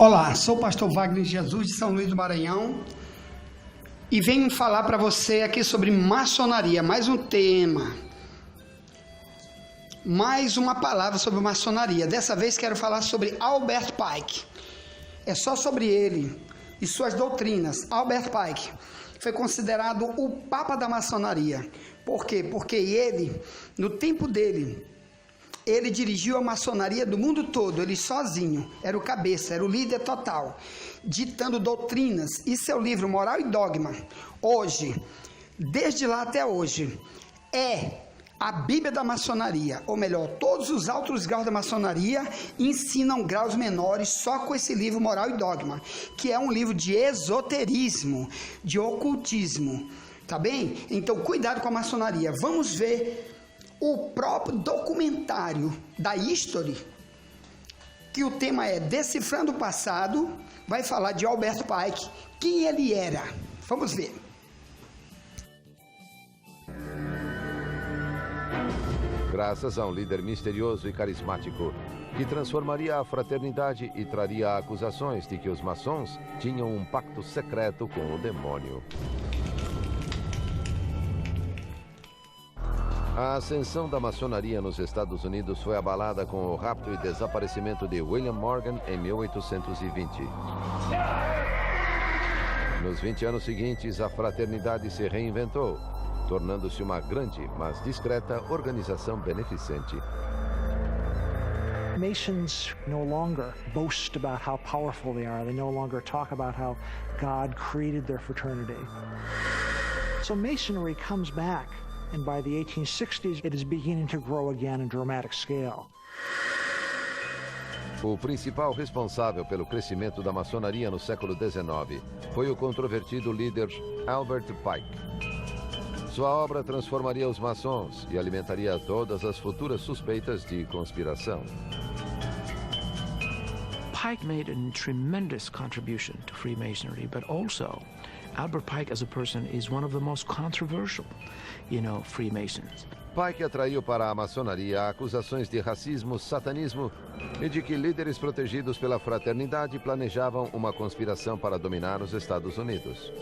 Olá, sou o pastor Wagner Jesus de São Luís do Maranhão e venho falar para você aqui sobre maçonaria, mais um tema, mais uma palavra sobre maçonaria. Dessa vez quero falar sobre Albert Pike. É só sobre ele e suas doutrinas. Albert Pike foi considerado o papa da maçonaria. Por quê? Porque ele, no tempo dele, ele dirigiu a maçonaria do mundo todo, ele sozinho, era o cabeça, era o líder total, ditando doutrinas. E seu livro Moral e Dogma, hoje, desde lá até hoje, é a Bíblia da maçonaria, ou melhor, todos os altos graus da maçonaria ensinam graus menores só com esse livro Moral e Dogma, que é um livro de esoterismo, de ocultismo, tá bem? Então, cuidado com a maçonaria. Vamos ver o próprio documentário da History, que o tema é Decifrando o Passado, vai falar de Albert Pike, quem ele era. Vamos ver. Graças a um líder misterioso e carismático, que transformaria a fraternidade e traria acusações de que os maçons tinham um pacto secreto com o demônio. A ascensão da maçonaria nos Estados Unidos foi abalada com o rapto e desaparecimento de William Morgan em 1820. Nos 20 anos seguintes, a fraternidade se reinventou, tornando-se uma grande, mas discreta organização beneficente. Masons no longer boast about how powerful they are. They no longer talk about how God created their fraternity. So Masonry comes back. And by the 1860s, it is beginning to grow again in dramatic scale. O principal responsável pelo crescimento da maçonaria no século XIX foi o controvertido líder Albert Pike. Sua obra transformaria os maçons e alimentaria todas as futuras suspeitas de conspiração. Pike made a tremendous contribution to Freemasonry, but also Albert Pike as a person is one of the most controversial, Freemasons. Pike atraiu para a maçonaria acusações de racismo, satanismo e de que líderes protegidos pela fraternidade planejavam uma conspiração para dominar os Estados Unidos.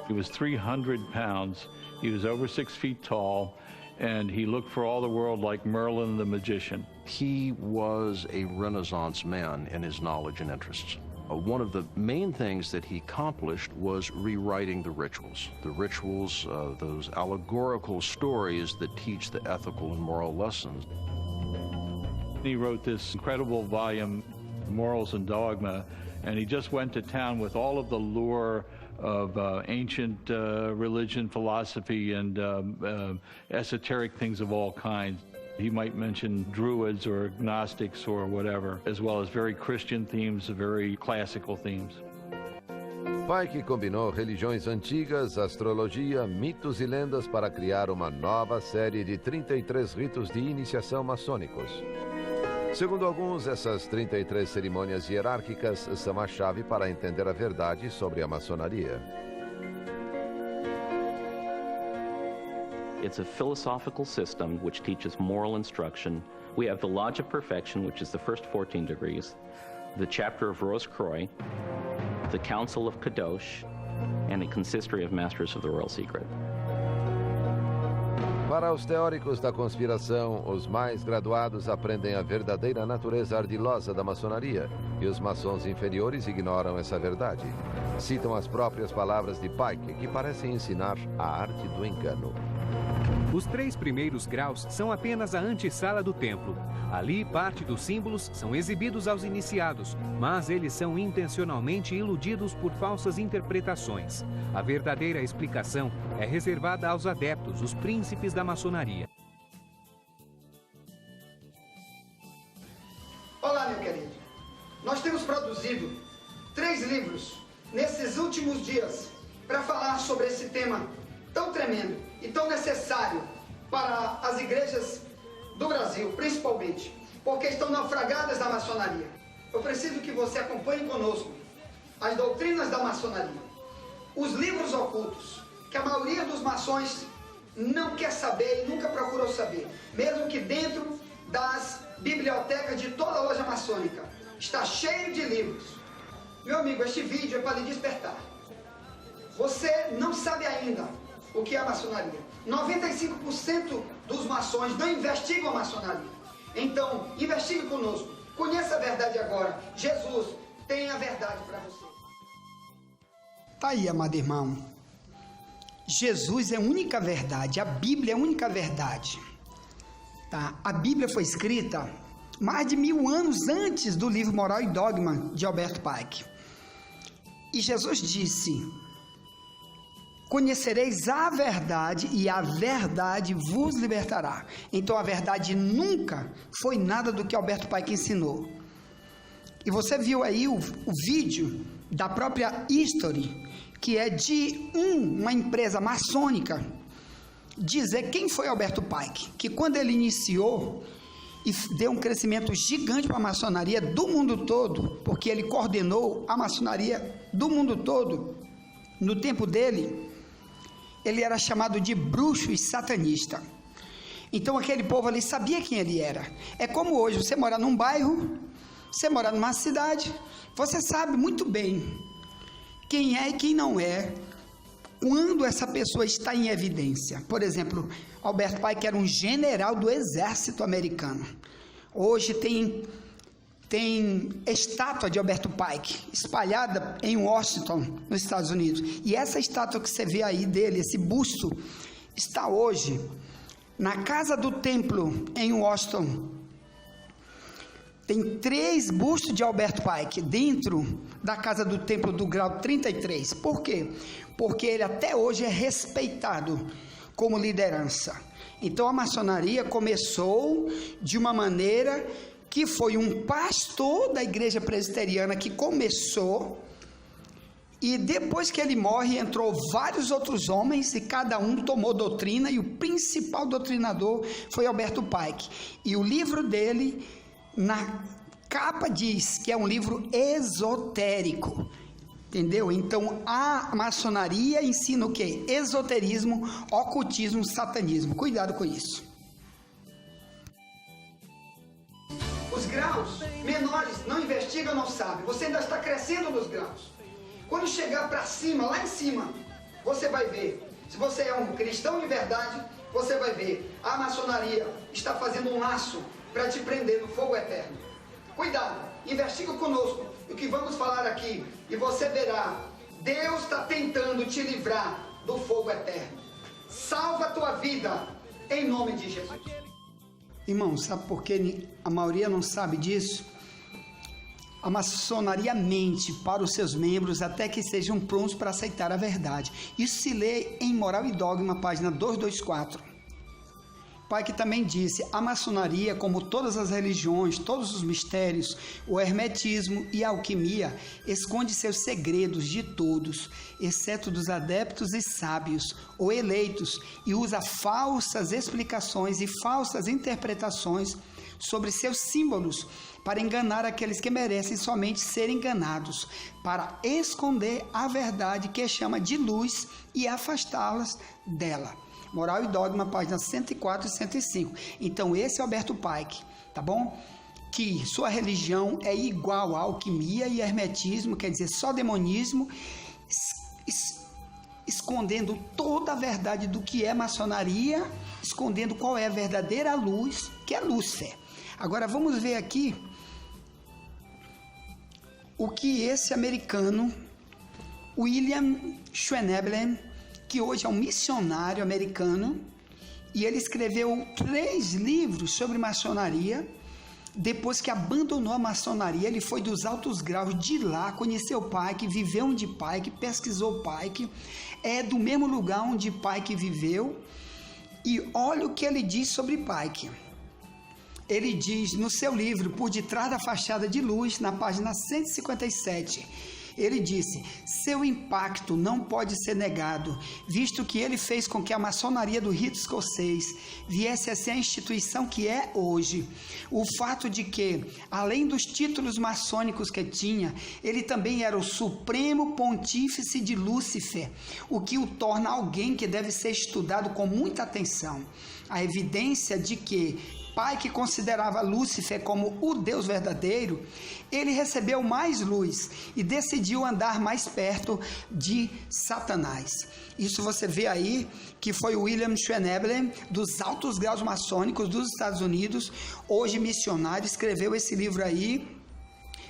He was 300 pounds, he was over 6 feet tall, and he looked for all the world like Merlin the magician. He was a Renaissance man in his knowledge and interests. One of the main things that he accomplished was rewriting the rituals. The rituals, those allegorical stories that teach the ethical and moral lessons. He wrote this incredible volume, Morals and Dogma, and he just went to town with all of the lore of ancient religion, philosophy, and esoteric things of all kinds. He might mention Druids or Gnostics or whatever, as well as very Christian themes, very classical themes. Pike combinou religiões antigas, astrologia, mitos e lendas para criar uma nova série de 33 ritos de iniciação maçônicos. Segundo alguns, essas 33 cerimônias hierárquicas são a chave para entender a verdade sobre a maçonaria. It's a philosophical system which teaches moral instruction. We have the Lodge of Perfection, which is the first 14 degrees, the Chapter of Rose-Croix, the Council of Kadosh, and the Consistory of Masters of the Royal Secret. Para os teóricos da conspiração, os mais graduados aprendem a verdadeira natureza ardilosa da maçonaria e os maçons inferiores ignoram essa verdade. Citam as próprias palavras de Pike, que parecem ensinar a arte do engano. Os 3 primeiros graus são apenas a antessala do templo. Ali, parte dos símbolos são exibidos aos iniciados, mas eles são intencionalmente iludidos por falsas interpretações. A verdadeira explicação é reservada aos adeptos, os príncipes da maçonaria. Olá, meu querido. Nós temos produzido 3 livros nesses últimos dias para falar sobre esse tema tão tremendo e tão necessário para as igrejas do Brasil, principalmente, porque estão naufragadas da maçonaria. Eu preciso que você acompanhe conosco as doutrinas da maçonaria, os livros ocultos, que a maioria dos maçons não quer saber e nunca procurou saber, mesmo que dentro das bibliotecas de toda a loja maçônica. está cheio de livros. Meu amigo, este vídeo é para lhe despertar. Você não sabe ainda o que é a maçonaria. 95% dos maçons não investigam a maçonaria. Então, investigue conosco. Conheça a verdade agora. Jesus tem a verdade para você. Tá aí, amado irmão. Jesus é a única verdade. A Bíblia é a única verdade. Tá? A Bíblia foi escrita mais de 1000 anos antes do livro Moral e Dogma de Albert Pike. E Jesus disse: conhecereis a verdade e a verdade vos libertará. Então a verdade nunca foi nada do que Albert Pike ensinou. E você viu aí o vídeo da própria History, que é de uma empresa maçônica, dizer quem foi Alberto Pike, que quando ele iniciou e deu um crescimento gigante para a maçonaria do mundo todo, porque ele coordenou a maçonaria do mundo todo, no tempo dele, ele era chamado de bruxo e satanista. Então aquele povo ali sabia quem ele era. É como hoje, você mora num bairro, você mora numa cidade, você sabe muito bem quem é e quem não é, quando essa pessoa está em evidência. Por exemplo, Albert Pike era um general do exército americano. Hoje tem estátua de Alberto Pike espalhada em Washington, nos Estados Unidos. E essa estátua que você vê aí dele, esse busto, está hoje na Casa do Templo em Washington. Tem 3 bustos de Alberto Pike dentro da Casa do Templo do grau 33. Por quê? Porque ele até hoje é respeitado como liderança. Então a maçonaria começou de uma maneira que foi um pastor da igreja presbiteriana que começou, e depois que ele morre entrou vários outros homens e cada um tomou doutrina, e o principal doutrinador foi Alberto Pike. E o livro dele, na capa, diz que é um livro esotérico, entendeu? Então a maçonaria ensina o quê? Esoterismo, ocultismo, satanismo. Cuidado com isso. Os graus menores não investigam, não sabem. Você ainda está crescendo nos graus. Quando chegar para cima, lá em cima, você vai ver. Se você é um cristão de verdade, você vai ver. A maçonaria está fazendo um laço para te prender no fogo eterno. Cuidado, investiga conosco o que vamos falar aqui e você verá. Deus está tentando te livrar do fogo eterno. Salva a tua vida em nome de Jesus. Irmão, sabe por que a maioria não sabe disso? A maçonaria mente para os seus membros até que sejam prontos para aceitar a verdade. Isso se lê em Moral e Dogma, página 224. Pike também disse: a maçonaria, como todas as religiões, todos os mistérios, o hermetismo e a alquimia, esconde seus segredos de todos, exceto dos adeptos e sábios ou eleitos, e usa falsas explicações e falsas interpretações sobre seus símbolos para enganar aqueles que merecem somente ser enganados, para esconder a verdade que chama de luz e afastá-las dela. Moral e Dogma, páginas 104 e 105. Então esse é Alberto Pike, tá bom? Que sua religião é igual à alquimia e hermetismo, quer dizer, só demonismo, escondendo toda a verdade do que é maçonaria, escondendo qual é a verdadeira luz, que é Lúcifer. Agora vamos ver aqui o que esse americano, William Schwennebel, que hoje é um missionário americano, e ele escreveu 3 livros sobre maçonaria. Depois que abandonou a maçonaria, ele foi dos altos graus de lá, conheceu Pike, viveu onde Pike, pesquisou Pike, é do mesmo lugar onde Pike viveu, e olha o que ele diz sobre Pike. Ele diz no seu livro Por Detrás da Fachada de Luz, na página 157, ele disse: seu impacto não pode ser negado, visto que ele fez com que a maçonaria do rito escocês viesse a ser a instituição que é hoje. O fato de que, além dos títulos maçônicos que tinha, ele também era o supremo pontífice de Lúcifer, o que o torna alguém que deve ser estudado com muita atenção. A evidência de que Pike considerava Lúcifer como o Deus verdadeiro, ele recebeu mais luz e decidiu andar mais perto de Satanás. Isso você vê aí que foi William Schwennebel, dos altos graus maçônicos dos Estados Unidos, hoje missionário, escreveu esse livro aí,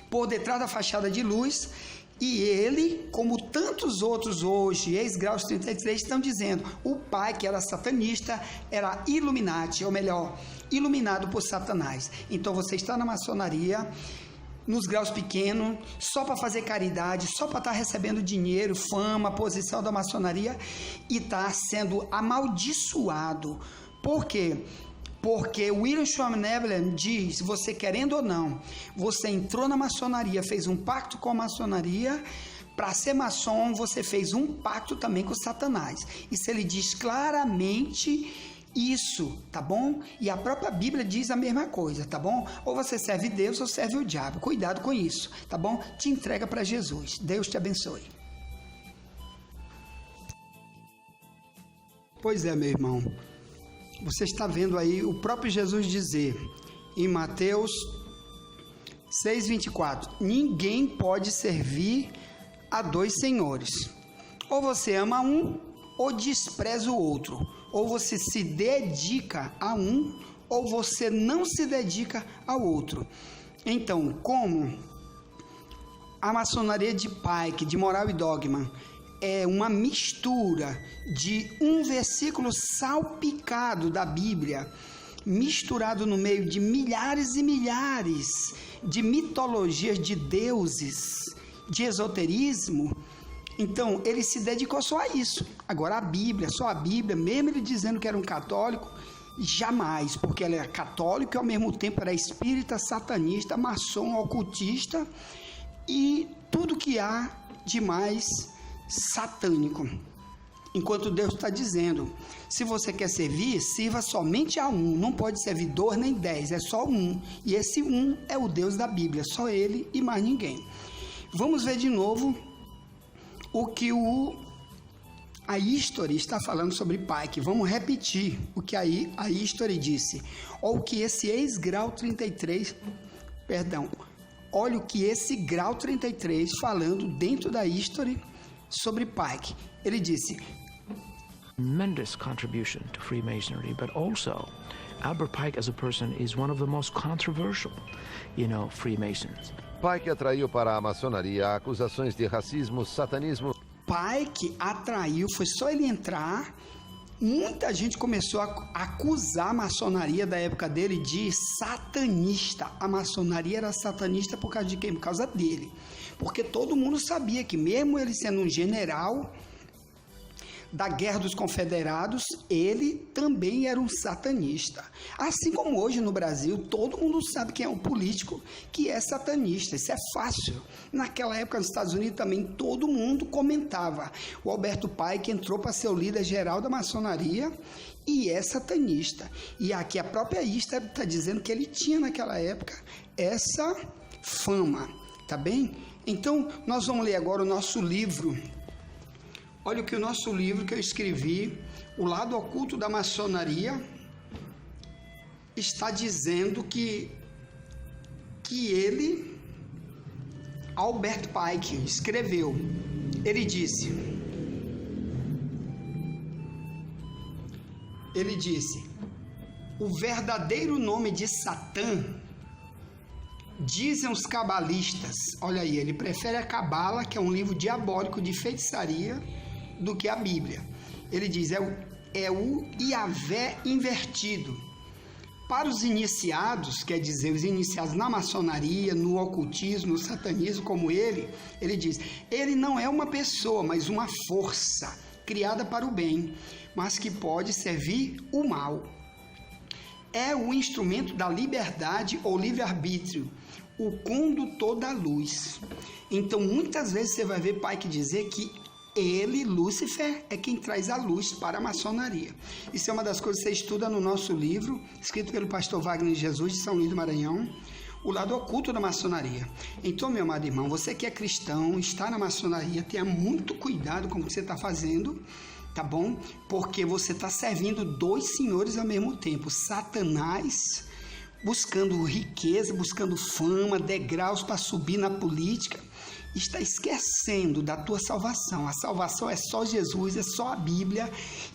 Por Detrás da Fachada de Luz. E ele, como tantos outros hoje, ex-graus 33, estão dizendo, o pai que era satanista, era Illuminati, ou melhor, iluminado por Satanás. Então você está na maçonaria, nos graus pequenos, só para fazer caridade, só para estar recebendo dinheiro, fama, posição da maçonaria, e está sendo amaldiçoado. Por quê? Porque William Schwennebel diz, você querendo ou não, você entrou na maçonaria, fez um pacto com a maçonaria, para ser maçom você fez um pacto também com Satanás. Isso ele diz claramente isso, tá bom? E a própria Bíblia diz a mesma coisa, tá bom? Ou você serve Deus ou serve o diabo, cuidado com isso, tá bom? Te entrega para Jesus, Deus te abençoe. Pois é, meu irmão. Você está vendo aí o próprio Jesus dizer em Mateus 6,24: ninguém pode servir a dois senhores. Ou você ama um ou despreza o outro. Ou você se dedica a um ou você não se dedica ao outro. Então, como a maçonaria de Pike, de Moral e Dogma, é uma mistura de um versículo salpicado da Bíblia, misturado no meio de milhares e milhares de mitologias de deuses, de esoterismo, então ele se dedicou só a isso. Agora a Bíblia, só a Bíblia, mesmo ele dizendo que era um católico, jamais, porque ele era católico e ao mesmo tempo era espírita, satanista, maçom, ocultista e tudo que há de mais satânico. Enquanto Deus está dizendo, se você quer servir, sirva somente a um, não pode servir 2 nem 10, é só um, e esse um é o Deus da Bíblia, só ele e mais ninguém. Vamos ver de novo o que a History está falando sobre Pike. Vamos repetir o que a History disse, ou o que esse ex-grau 33, olha o que esse grau 33 falando dentro da History sobre Pike. Ele disse: tremendous contribution to Freemasonry, but also Albert Pike as a person is one of the most controversial, Freemasons. Pike atraiu para a maçonaria acusações de racismo, satanismo. Pike atraiu, foi só ele entrar, muita gente começou a acusar a maçonaria da época dele de satanista. A maçonaria era satanista por causa de quem? Por causa dele. Porque todo mundo sabia que mesmo ele sendo um general da Guerra dos Confederados, ele também era um satanista. Assim como hoje no Brasil, todo mundo sabe quem é um político que é satanista. Isso é fácil. Naquela época, nos Estados Unidos também, todo mundo comentava. O Alberto Pike entrou para ser o líder geral da maçonaria e é satanista. E aqui a própria Ista está dizendo que ele tinha naquela época essa fama. Tá bem? Então, nós vamos ler agora o nosso livro. Olha o que o nosso livro que eu escrevi, O Lado Oculto da Maçonaria, está dizendo que ele, Albert Pike, escreveu. Ele disse, o verdadeiro nome de Satã, dizem os cabalistas, olha aí, ele prefere a Cabala, que é um livro diabólico de feitiçaria, do que a Bíblia. Ele diz, é o Iavé invertido. Para os iniciados, quer dizer, os iniciados na maçonaria, no ocultismo, no satanismo, como ele diz, ele não é uma pessoa, mas uma força criada para o bem, mas que pode servir o mal. É o instrumento da liberdade ou livre-arbítrio, o condutor da luz. Então, muitas vezes você vai ver Pike dizer que ele, Lúcifer, é quem traz a luz para a maçonaria. Isso é uma das coisas que você estuda no nosso livro, escrito pelo pastor Wagner Jesus, de São Luís do Maranhão, O Lado Oculto da Maçonaria. Então, meu amado irmão, você que é cristão, está na maçonaria, tenha muito cuidado com o que você está fazendo, tá bom? Porque você está servindo 2 senhores ao mesmo tempo, Satanás buscando riqueza, buscando fama, degraus para subir na política, está esquecendo da tua salvação. A salvação é só Jesus, é só a Bíblia,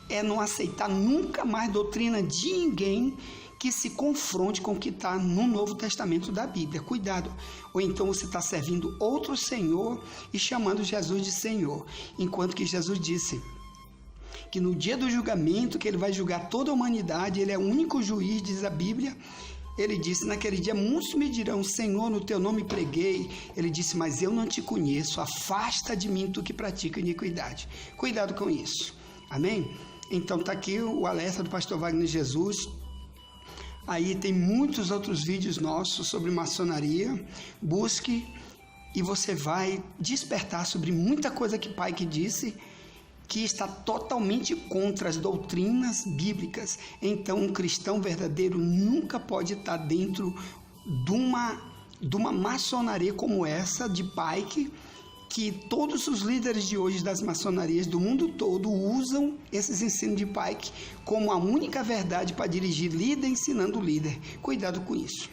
é não aceitar nunca mais doutrina de ninguém que se confronte com o que está no Novo Testamento da Bíblia. Cuidado, ou então você está servindo outro Senhor e chamando Jesus de Senhor, enquanto que Jesus disse que no dia do julgamento, que ele vai julgar toda a humanidade, ele é o único juiz, diz a Bíblia. Ele disse, naquele dia, muitos me dirão, Senhor, no teu nome preguei. Ele disse, mas eu não te conheço, afasta de mim tu que pratica iniquidade. Cuidado com isso, amém? Então está aqui o alerta do pastor Wagner Jesus. Aí tem muitos outros vídeos nossos sobre maçonaria. Busque e você vai despertar sobre muita coisa que Pike disse, que está totalmente contra as doutrinas bíblicas. Então, um cristão verdadeiro nunca pode estar dentro de uma maçonaria como essa de Pike, que todos os líderes de hoje das maçonarias do mundo todo usam esses ensinos de Pike como a única verdade para dirigir líder ensinando líder. Cuidado com isso.